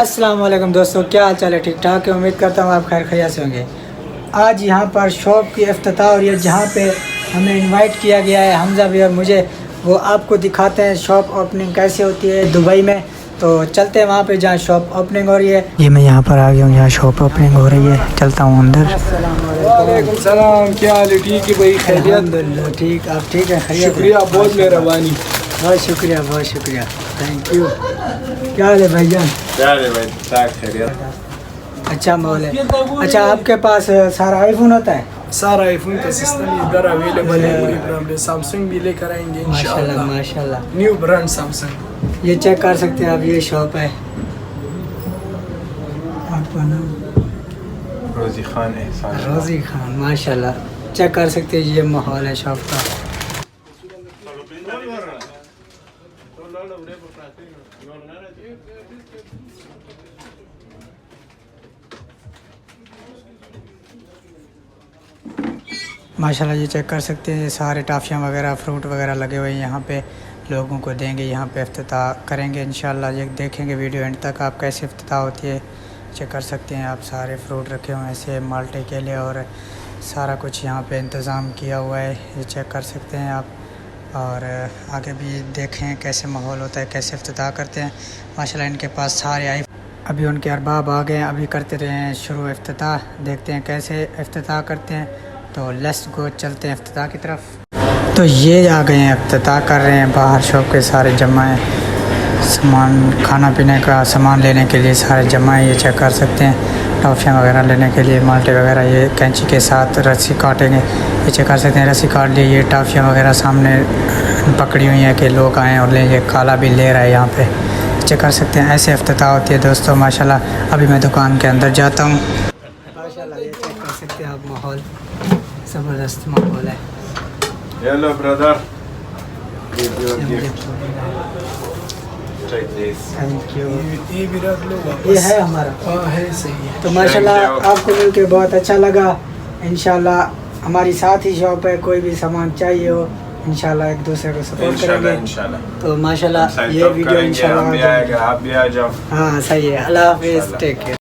अस्सलाम वालेकुम दोस्तों, क्या हाल चाल है? ठीक ठाक है। उम्मीद करता हूँ आप खैर खैरियत से होंगे। आज यहाँ पर शॉप की इफ्तिताह और ये जहाँ पे हमें इनवाइट किया गया है हमज़ा भी और मुझे, वो आपको दिखाते हैं शॉप ओपनिंग कैसे होती है दुबई में। तो चलते हैं वहाँ पे जहाँ शॉप ओपनिंग हो रही है। ये मैं यहाँ पर आ गया हूँ, यहाँ शॉप ओपनिंग हो रही है। चलता हूँ अंदर। वालेकुम सलाम, क्या हाल है? ठीक है भाई, खैरियत? अल्हम्दुलिल्लाह ठीक। आप ठीक हैं? खैरियत? शुक्रिया, बहुत मेहरबानी। बहुत शुक्रिया, बहुत शुक्रिया, थैंक यू। क्या हाल है भाईजान? अच्छा माहौल है। अच्छा, आपके पास सारा आईफोन होता है? सारा आईफोन का सिस्टम इधर अवेलेबल है। कोई प्रॉब्लम? सैमसंग भी लेकर आएंगे माशाल्लाह इंशाल्लाह। माशाल्लाह। New brand Samsung. ये चेक कर सकते हैं आप, ये शॉप है। आपका नाम? रोज़ी खान एहसान। रोज़ी खान, माशाल्लाह। चेक कर सकते हैं, ये माहौल है शॉप का। माशाल्लाह ये चेक कर सकते हैं, सारे टाफियाँ वगैरह फ्रूट वगैरह लगे हुए हैं यहाँ पे। लोगों को देंगे, यहाँ पे इफ्तिताह करेंगे इंशाल्लाह। ये देखेंगे वीडियो एंड तक आप कैसे इफ्तिताह होती है। चेक कर सकते हैं आप, सारे फ्रूट रखे हुए हैं ऐसे, माल्टे केले और सारा कुछ यहाँ पे इंतज़ाम किया हुआ है। ये चेक कर सकते हैं आप। और आगे भी देखें कैसे माहौल होता है, कैसे इफ्तिताह करते हैं। माशाल्लाह इनके पास सारे आई, अभी उनके अरबाब आ गए हैं, अभी करते रहे हैं शुरू इफ्तिताह। देखते हैं कैसे इफ्तिताह करते हैं। तो लेट्स गो, चलते हैं इफ्तिताह की तरफ। तो ये आ गए हैं, इफ्तिताह कर रहे हैं। बाहर शॉप के सारे जमा हैं, सामान खाना पीने का सामान लेने के लिए सारे जमा है। ये चेक कर सकते हैं, टॉफ़ियाँ वगैरह लेने के लिए, माल्टे वगैरह। ये कैंची के साथ रस्सी काटेंगे। ये चेक कर सकते हैं, रस्सी काट लिए। ये टॉफ़ियाँ वगैरह सामने पकड़ी हुई हैं कि लोग आएँ और लें। ये काला भी ले रहा है यहाँ पे। चेक कर सकते हैं, ऐसे इफ्तिताह होती है दोस्तों माशाल्लाह। अभी मैं दुकान के अंदर जाता हूँ। माशाल्लाह ये चेक कर सकते हैं आप, माहौल ज़बरदस्त माहौल है। Hello brother. Take this. Thank you. ये भी रख लो वापस। ये है हमारा। हाँ है, सही है। तो माशाल्लाह आपको मिलके बहुत अच्छा लगा। इंशाल्लाह हमारी साथ ही शॉप है, कोई भी सामान चाहिए हो इंशाल्लाह एक दूसरे को सपोर्ट करेंगे। इंशाल्लाह। तो माशाल्लाह ये वीडियो इंशाल्लाह हम भी आएगा, आप भी आ जाओ। हाँ सही है। अल्लाह हाफिज़, टेक केयर।